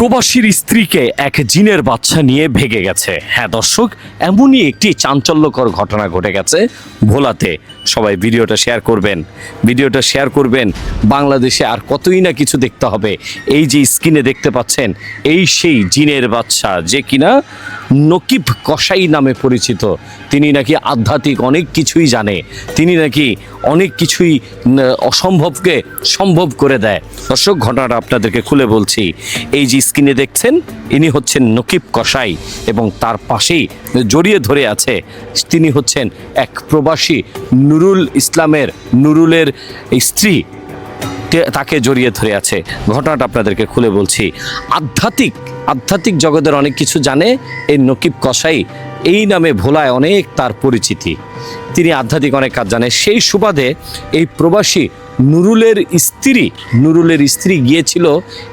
প্রবাসীর স্ত্রীকে এক জিনের বাচ্চা নিয়ে ভেগে গেছে। হ্যাঁ দর্শক, এমনই একটি চাঞ্চল্যকর ঘটনা ঘটে গেছে ভোলাতে। সবাই ভিডিওটা শেয়ার করবেন। বাংলাদেশে আর কতই না কিছু দেখতে হবে। এই যে স্ক্রিনে দেখতে পাচ্ছেন, এই সেই জিনের বাচ্চা যে কিনা নকিব কসাই নামে পরিচিত। তিনি নাকি আধ্যাত্মিক অনেক কিছুই জানে, তিনি নাকি অনেক কিছুই অসম্ভবকে সম্ভব করে দেয়। দর্শক, ঘটনাটা আপনাদেরকে খুলে বলছি। এই যে স্ক্রিনে দেখছেন, ইনি হচ্ছেন নকিব কসাই এবং তার পাশেই জড়িয়ে ধরে আছে তিনি হচ্ছেন এক প্রবাসী নুরুলের স্ত্রী, তাকে জড়িয়ে ধরে আছে। ঘটনাটা আপনাদেরকে খুলে বলছি। আধ্যাত্মিক জগতের অনেক কিছু জানে এই নকিব কসাই, এই নামে ভোলায় অনেক তার পরিচিতি। তিনি আধ্যাত্মিক অনেক কাজ জানে। সেই সুবাদে এই প্রবাসী নুরুলের স্ত্রী গিয়েছিল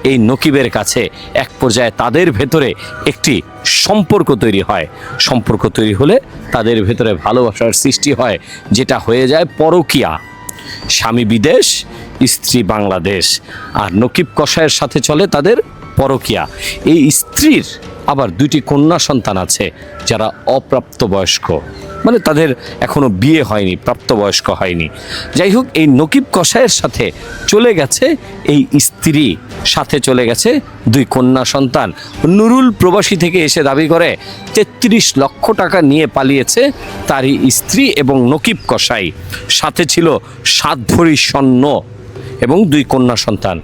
এই নকিবের কাছে। এক পর্যায়ে তাদের ভেতরে একটি সম্পর্ক তৈরি হয়। সম্পর্ক তৈরি হলে তাদের ভেতরে ভালোবাসার সৃষ্টি হয়, যেটা হয়ে যায় পরকীয়া। স্বামী বিদেশ, স্ত্রী বাংলাদেশ, আর নকিব কসাইয়ের সাথে চলে তাদের পরকীয়া। এই স্ত্রীর আবার দুইটি কন্যা সন্তান আছে যারা অপ্রাপ্তবয়স্ক, মানে তাদের এখনো বিয়ে হয়নি, প্রাপ্তবয়স্ক হয়নি। যাই হোক, এই নকিব কসাইয়ের সাথে চলে গেছে এই স্ত্রী, সাথে চলে গেছে দুই কন্যা সন্তান। নুরুল প্রবাসী থেকে এসে দাবি করে ৩৩ লক্ষ টাকা নিয়ে পালিয়েছে তারই স্ত্রী এবং নকিব কসাই। সাথে ছিল ৭ ভরি স্বর্ণ এবং দুই কন্যা সন্তান।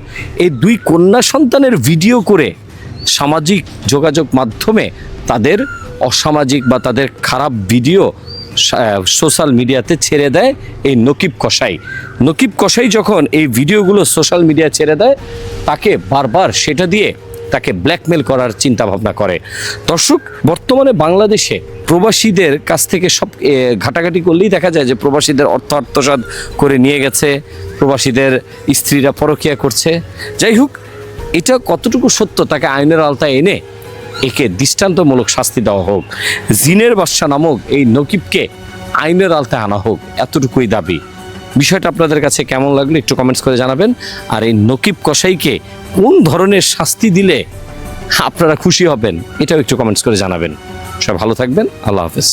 এই দুই কন্যা সন্তানের ভিডিও করে সামাজিক যোগাযোগ মাধ্যমে তাদের অসামাজিক বা তাদের খারাপ ভিডিও সোশ্যাল মিডিয়াতে ছেড়ে দেয় এই নকিব কসাই। যখন এই ভিডিওগুলো সোশ্যাল মিডিয়া ছেড়ে দেয়, তাকে বারবার সেটা দিয়ে তাকে ব্ল্যাকমেল করার চিন্তা ভাবনা করে। দর্শক, বর্তমানে বাংলাদেশে প্রবাসীদের কাছ থেকে সব ঘাটাঘাটি করলেই দেখা যায় যে প্রবাসীদের অর্থ আত্মসাৎ করে নিয়ে গেছে, প্রবাসীদের স্ত্রীরা পরকীয়া করছে। যাই হোক, এটা কতটুকু সত্য তাকে আইনের আওতায় এনে একে দৃষ্টান্তমূলক শাস্তি দেওয়া হোক। জিনের বাদশা নামক এই নকিবকে আইনের আওতায় আনা হোক, এতটুকুই দাবি। বিষয়টা আপনাদের কাছে কেমন লাগলো একটু কমেন্টস করে জানাবেন। আর এই নকিব কসাইকে কোন ধরনের শাস্তি দিলে আপনারা খুশি হবেন, এটাও একটু কমেন্টস করে জানাবেন। সবাই ভালো থাকবেন। আল্লাহ হাফেজ।